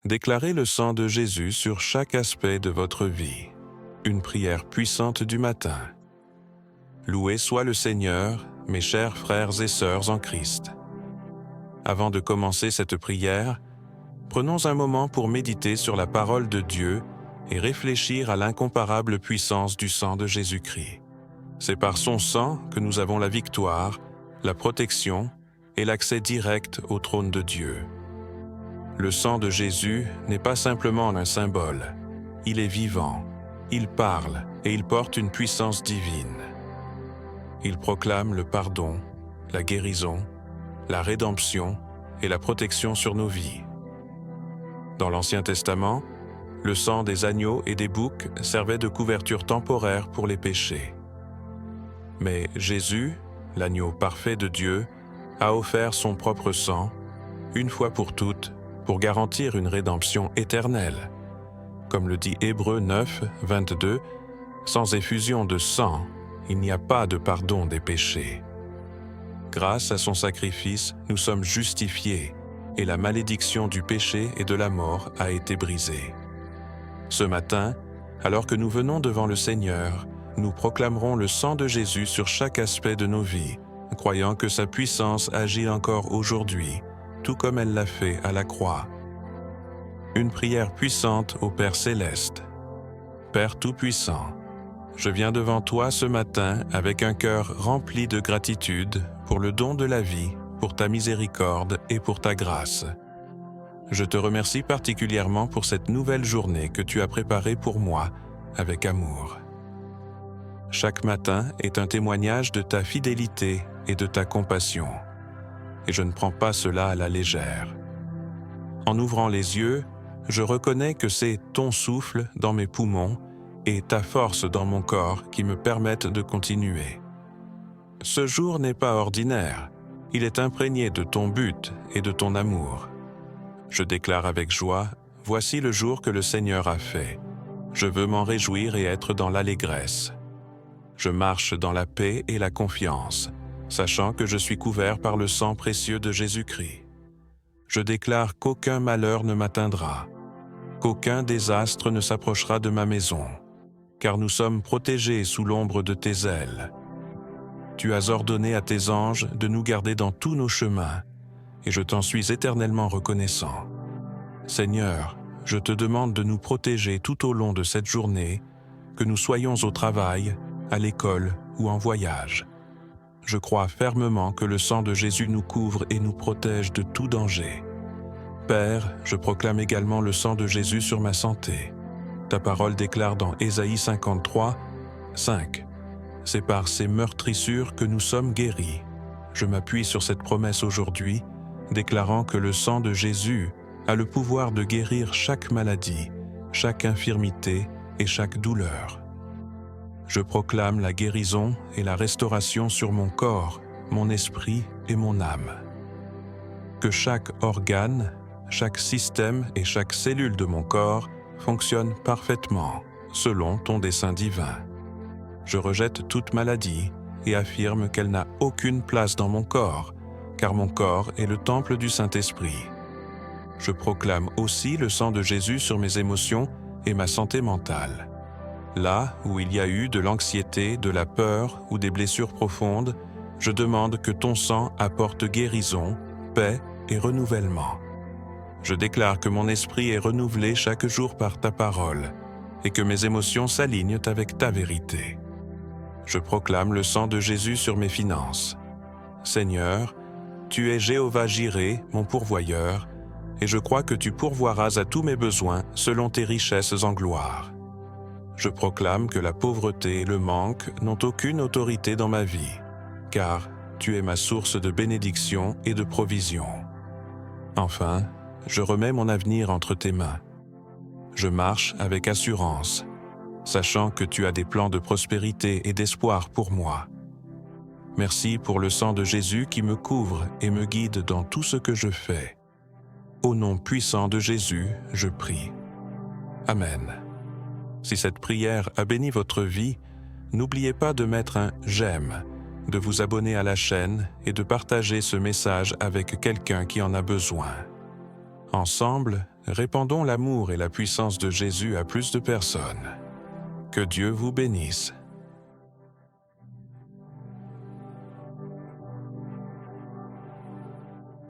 Déclarez le sang de Jésus sur chaque aspect de votre vie. Une prière puissante du matin. Loué soit le Seigneur, mes chers frères et sœurs en Christ. Avant de commencer cette prière, prenons un moment pour méditer sur la parole de Dieu et réfléchir à l'incomparable puissance du sang de Jésus-Christ. C'est par son sang que nous avons la victoire, la protection et l'accès direct au trône de Dieu. Le sang de Jésus n'est pas simplement un symbole, il est vivant, il parle et il porte une puissance divine. Il proclame le pardon, la guérison, la rédemption et la protection sur nos vies. Dans l'Ancien Testament, le sang des agneaux et des boucs servait de couverture temporaire pour les péchés. Mais Jésus, l'agneau parfait de Dieu, a offert son propre sang, une fois pour toutes, pour garantir une rédemption éternelle. Comme le dit Hébreux 9, 22, « Sans effusion de sang, il n'y a pas de pardon des péchés. » Grâce à son sacrifice, nous sommes justifiés, et la malédiction du péché et de la mort a été brisée. Ce matin, alors que nous venons devant le Seigneur, nous proclamerons le sang de Jésus sur chaque aspect de nos vies, croyant que sa puissance agit encore aujourd'hui, tout comme elle l'a fait à la croix. Une prière puissante au Père Céleste. Père Tout-Puissant, je viens devant toi ce matin avec un cœur rempli de gratitude pour le don de la vie, pour ta miséricorde et pour ta grâce. Je te remercie particulièrement pour cette nouvelle journée que tu as préparée pour moi avec amour. Chaque matin est un témoignage de ta fidélité et de ta compassion, et je ne prends pas cela à la légère. En ouvrant les yeux, je reconnais que c'est ton souffle dans mes poumons et ta force dans mon corps qui me permettent de continuer. Ce jour n'est pas ordinaire, il est imprégné de ton but et de ton amour. Je déclare avec joie, voici le jour que le Seigneur a fait. Je veux m'en réjouir et être dans l'allégresse. Je marche dans la paix et la confiance, sachant que je suis couvert par le sang précieux de Jésus-Christ. Je déclare qu'aucun malheur ne m'atteindra, qu'aucun désastre ne s'approchera de ma maison, car nous sommes protégés sous l'ombre de tes ailes. Tu as ordonné à tes anges de nous garder dans tous nos chemins, et je t'en suis éternellement reconnaissant. Seigneur, je te demande de nous protéger tout au long de cette journée, que nous soyons au travail, à l'école ou en voyage. Je crois fermement que le sang de Jésus nous couvre et nous protège de tout danger. Père, je proclame également le sang de Jésus sur ma santé. Ta parole déclare dans Ésaïe 53, 5. « C'est par ces meurtrissures que nous sommes guéris. » Je m'appuie sur cette promesse aujourd'hui, déclarant que le sang de Jésus a le pouvoir de guérir chaque maladie, chaque infirmité et chaque douleur. Je proclame la guérison et la restauration sur mon corps, mon esprit et mon âme. Que chaque organe, chaque système et chaque cellule de mon corps fonctionne parfaitement, selon ton dessein divin. Je rejette toute maladie et affirme qu'elle n'a aucune place dans mon corps, car mon corps est le temple du Saint-Esprit. Je proclame aussi le sang de Jésus sur mes émotions et ma santé mentale. Là où il y a eu de l'anxiété, de la peur ou des blessures profondes, je demande que ton sang apporte guérison, paix et renouvellement. Je déclare que mon esprit est renouvelé chaque jour par ta parole et que mes émotions s'alignent avec ta vérité. Je proclame le sang de Jésus sur mes finances. Seigneur, tu es Jéhovah Jireh, mon pourvoyeur, et je crois que tu pourvoiras à tous mes besoins selon tes richesses en gloire. Je proclame que la pauvreté et le manque n'ont aucune autorité dans ma vie, car tu es ma source de bénédiction et de provision. Enfin, je remets mon avenir entre tes mains. Je marche avec assurance, sachant que tu as des plans de prospérité et d'espoir pour moi. Merci pour le sang de Jésus qui me couvre et me guide dans tout ce que je fais. Au nom puissant de Jésus, je prie. Amen. Si cette prière a béni votre vie, n'oubliez pas de mettre un « j'aime », de vous abonner à la chaîne et de partager ce message avec quelqu'un qui en a besoin. Ensemble, Répandons l'amour et la puissance de Jésus à plus de personnes. Que Dieu vous bénisse.